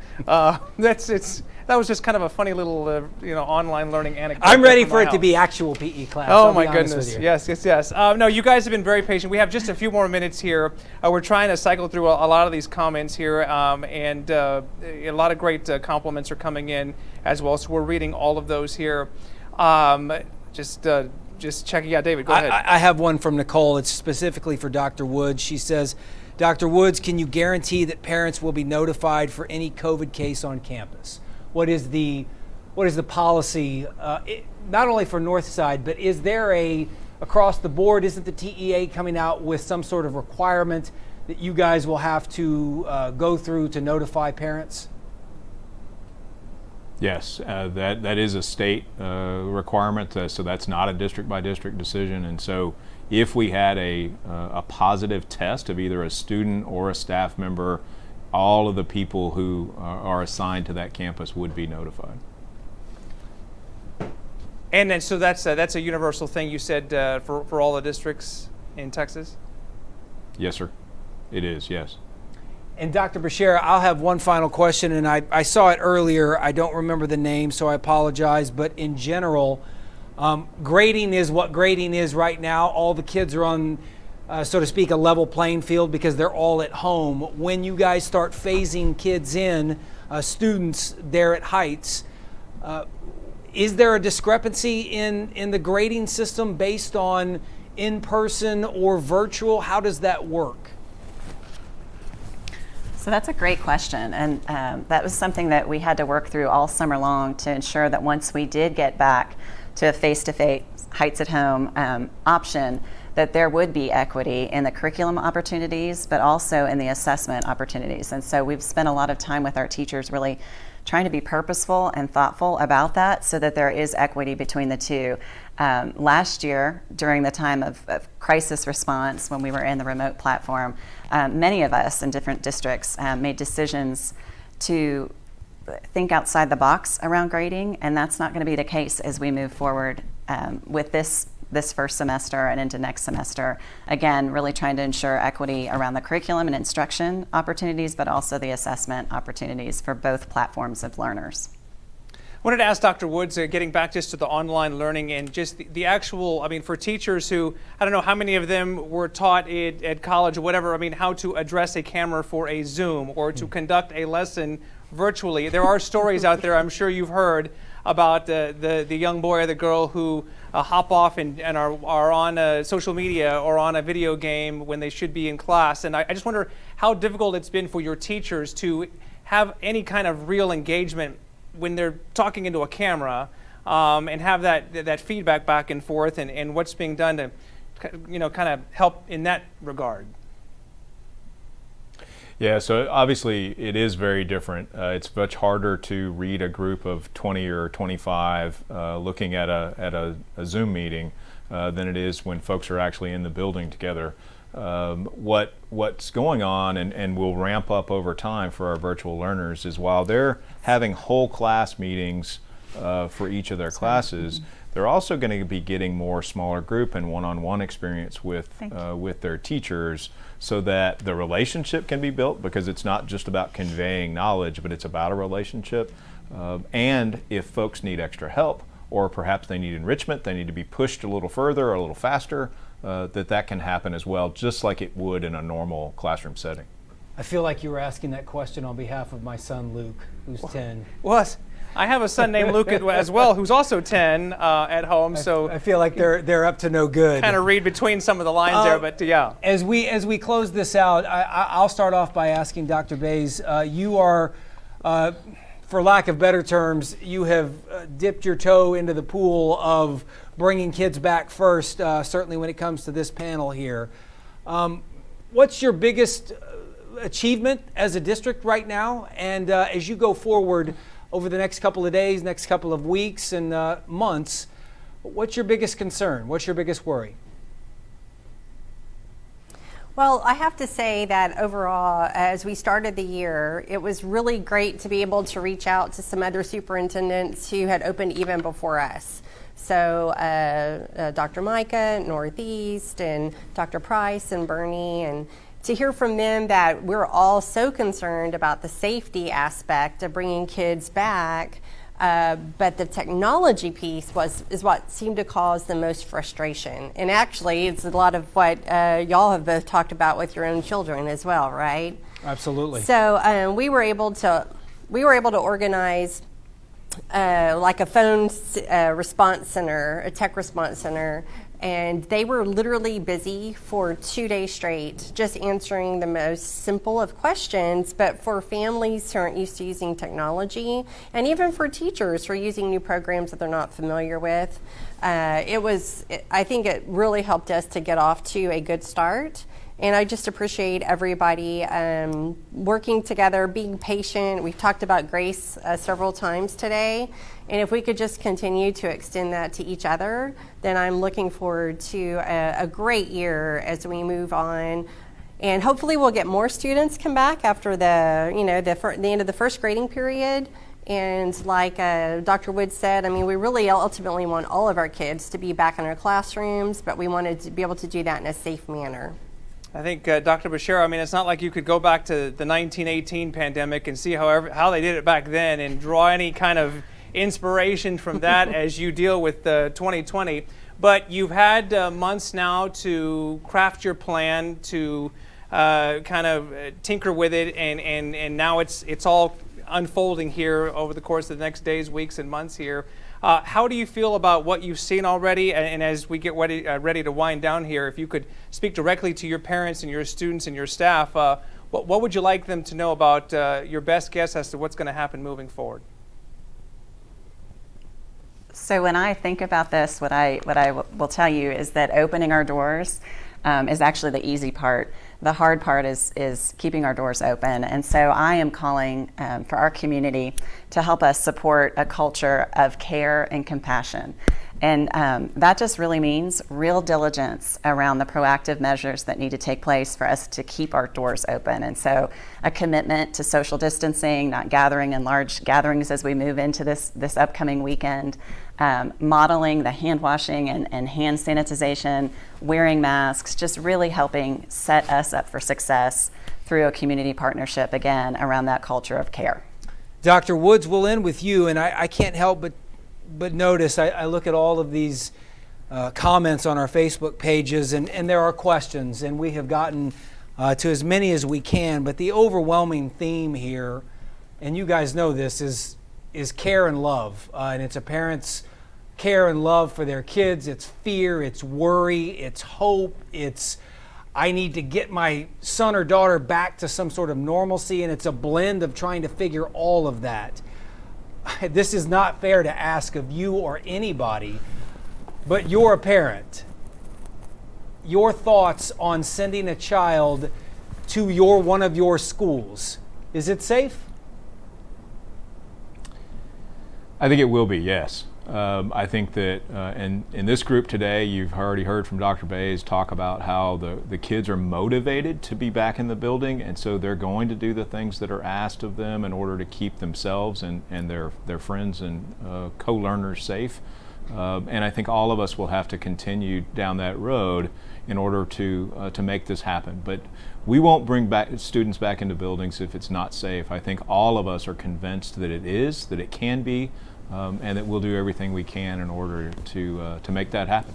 that was just kind of a funny little online learning anecdote. I'm ready for it to be actual PE class. Oh I'll my be honest goodness! with you. Yes. No, you guys have been very patient. We have just a few more minutes here. We're trying to cycle through a lot of these comments here, and a lot of great compliments are coming in as well. So we're reading all of those here. Just checking out. David, go ahead. I have one from Nicole. It's specifically for Dr. Woods. She says, Dr. Woods, can you guarantee that parents will be notified for any COVID case on campus? What is the policy, not only for Northside, but is there across the board, isn't the TEA coming out with some sort of requirement that you guys will have to go through to notify parents? Yes, that is a state requirement, so that's not a district by district decision. And so if we had a positive test of either a student or a staff member, all of the people who are assigned to that campus would be notified. And then, so that's a universal thing you said for all the districts in Texas? Yes, sir. It is, yes. And Dr. Bashir, I'll have one final question, and I saw it earlier. I don't remember the name, so I apologize. But in general, grading is what grading is right now. All the kids are on, so to speak, a level playing field because they're all at home. When you guys start phasing kids in, students there at Heights, is there a discrepancy in the grading system based on in-person or virtual? How does that work? So that's a great question, and that was something that we had to work through all summer long to ensure that once we did get back to a face-to-face Heights at Home option, that there would be equity in the curriculum opportunities, but also in the assessment opportunities. And so we've spent a lot of time with our teachers really trying to be purposeful and thoughtful about that so that there is equity between the two. Last year, during the time of crisis response, when we were in the remote platform, many of us in different districts made decisions to think outside the box around grading, and that's not going to be the case as we move forward with this first semester and into next semester. Again, really trying to ensure equity around the curriculum and instruction opportunities, but also the assessment opportunities for both platforms of learners. I wanted to ask Dr. Woods, getting back just to the online learning and just the actual, I mean, for teachers who, I don't know how many of them were taught at college or whatever, I mean, how to address a camera for a Zoom or to conduct a lesson virtually. There are stories out there, I'm sure you've heard, about the young boy or the girl who hop off and are on social media or on a video game when they should be in class. And I just wonder how difficult it's been for your teachers to have any kind of real engagement when they're talking into a camera and have that feedback back and forth and what's being done to kind of help in that regard. Yeah, so obviously it is very different. It's much harder to read a group of 20 or 25 looking at a Zoom meeting than it is when folks are actually in the building together. What's going on and will ramp up over time for our virtual learners is while they're having whole class meetings for each of their classes, they're also going to be getting more smaller group and one-on-one experience with their teachers so that the relationship can be built, because it's not just about conveying knowledge, but it's about a relationship. And if folks need extra help, or perhaps they need enrichment, they need to be pushed a little further or a little faster, that can happen as well, just like it would in a normal classroom setting. I feel like you were asking that question on behalf of my son Luke, who's 10. Well, I have a son named Luke as well, who's also 10 at home. So I feel like they're up to no good. kind of read between some of the lines there, but yeah. As we close this out, I'll start off by asking Dr. Bays. You are, for lack of better terms, you have dipped your toe into the pool of bringing kids back first. Certainly when it comes to this panel here. What's your biggest achievement as a district right now? And as you go forward over the next couple of days, next couple of weeks and months, what's your biggest concern? What's your biggest worry? Well, I have to say that overall, as we started the year, it was really great to be able to reach out to some other superintendents who had opened even before us. So Dr. Micah, Northeast, and Dr. Price and Bernie, and to hear from them that we're all so concerned about the safety aspect of bringing kids back, but the technology piece is what seemed to cause the most frustration. And actually, it's a lot of what y'all have both talked about with your own children as well, right? Absolutely. So we were able to organize like a phone response center, a tech response center, and they were literally busy for 2 days straight just answering the most simple of questions. But for families who aren't used to using technology, and even for teachers who are using new programs that they're not familiar with, I think it really helped us to get off to a good start. And I just appreciate everybody working together, being patient. We've talked about grace several times today. And if we could just continue to extend that to each other, then I'm looking forward to a great year as we move on. And hopefully we'll get more students come back after the end of the first grading period. And like Dr. Wood said, I mean, we really ultimately want all of our kids to be back in our classrooms, but we wanted to be able to do that in a safe manner. I think, Dr. Bashir, I mean, it's not like you could go back to the 1918 pandemic and see how they did it back then and draw any kind of inspiration from that as you deal with 2020. But you've had months now to craft your plan, to kind of tinker with it, and now it's all unfolding here over the course of the next days, weeks, and months here. How do you feel about what you've seen already? And as we get ready to wind down here, if you could speak directly to your parents and your students and your staff, what would you like them to know about your best guess as to what's going to happen moving forward? So when I think about this, what I will tell you is that opening our doors is actually the easy part. The hard part is keeping our doors open. And so I am calling for our community to help us support a culture of care and compassion. And that just really means real diligence around the proactive measures that need to take place for us to keep our doors open. And so a commitment to social distancing, not gathering in large gatherings as we move into this upcoming weekend, modeling the hand washing and hand sanitization, wearing masks, just really helping set us up for success through a community partnership, again, around that culture of care. Dr. Woods, we'll end with you, and I can't help but notice, I look at all of these comments on our Facebook pages, and there are questions, and we have gotten to as many as we can, but the overwhelming theme here, and you guys know this, is care and love, and it's a parent's care and love for their kids. It's fear, it's worry, it's hope, it's I need to get my son or daughter back to some sort of normalcy, and it's a blend of trying to figure all of that. This is not fair to ask of you or anybody, but you're a parent. Your thoughts on sending a child to one of your schools. Is it safe? I think it will be, yes. I think that in this group today, you've already heard from Dr. Bays talk about how the kids are motivated to be back in the building, and so they're going to do the things that are asked of them in order to keep themselves and their friends and co-learners safe. And I think all of us will have to continue down that road in order to make this happen. But we won't bring students back into buildings if it's not safe. I think all of us are convinced that it is, that it can be, and that we'll do everything we can in order to make that happen.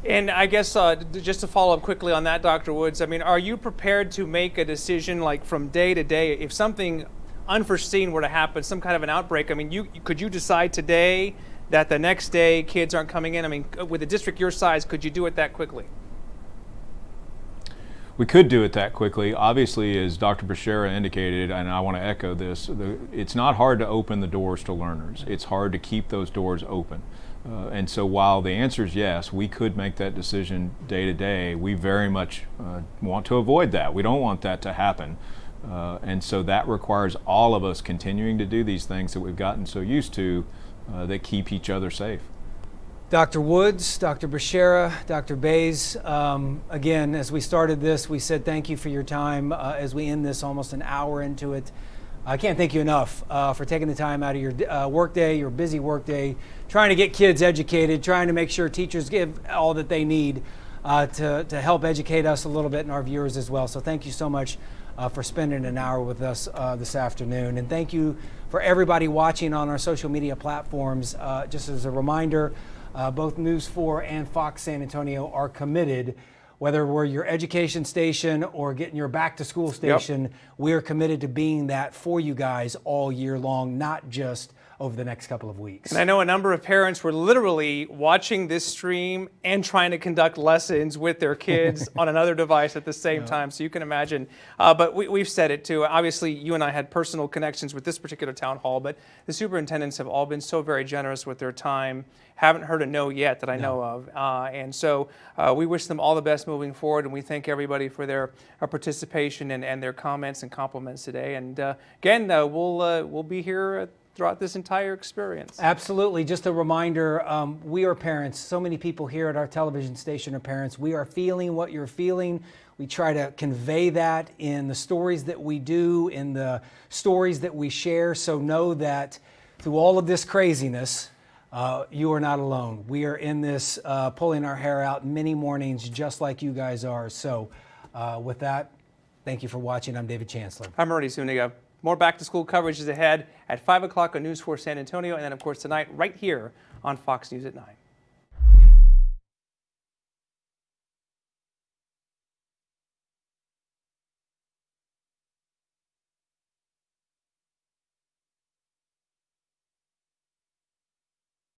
And I guess just to follow up quickly on that, Dr. Woods, I mean, are you prepared to make a decision like from day to day if something unforeseen were to happen, some kind of an outbreak, I mean, could you decide today that the next day kids aren't coming in? I mean, with a district your size, could you do it that quickly? We could do it that quickly. Obviously, as Dr. Bashara indicated, and I want to echo this, it's not hard to open the doors to learners. It's hard to keep those doors open. And so while the answer is yes, we could make that decision day to day, we very much want to avoid that. We don't want that to happen. And so that requires all of us continuing to do these things that we've gotten so used to that keep each other safe. Dr. Woods, Dr. Bashara, Dr. Bays, again, as we started this, we said thank you for your time. As we end this almost an hour into it, I can't thank you enough for taking the time out of your workday, your busy workday, trying to get kids educated, trying to make sure teachers give all that they need to help educate us a little bit and our viewers as well. So thank you so much for spending an hour with us this afternoon. And thank you for everybody watching on our social media platforms. Just as a reminder, both News 4 and Fox San Antonio are committed. Whether we're your education station or getting your back to school station, we are committed to being that for you guys all year long, not just over the next couple of weeks. And I know a number of parents were literally watching this stream and trying to conduct lessons with their kids on another device at the same time, so you can imagine. But we've said it too. Obviously, you and I had personal connections with this particular town hall, but the superintendents have all been so very generous with their time. Haven't heard a no yet that I know of. And so we wish them all the best moving forward, and we thank everybody for their participation and their comments and compliments today. And again, we'll be here throughout this entire experience. Absolutely. Just a reminder, we are parents. So many people here at our television station are parents. We are feeling what you're feeling. We try to convey that in the stories that we do, in the stories that we share. So know that through all of this craziness, you are not alone. We are in this pulling our hair out many mornings just like you guys are. So with that, thank you for watching. I'm David Chancellor. I'm Ernie Zuniga. More back-to-school coverage is ahead at 5 o'clock on News 4 San Antonio, and then, of course, tonight right here on Fox News at 9.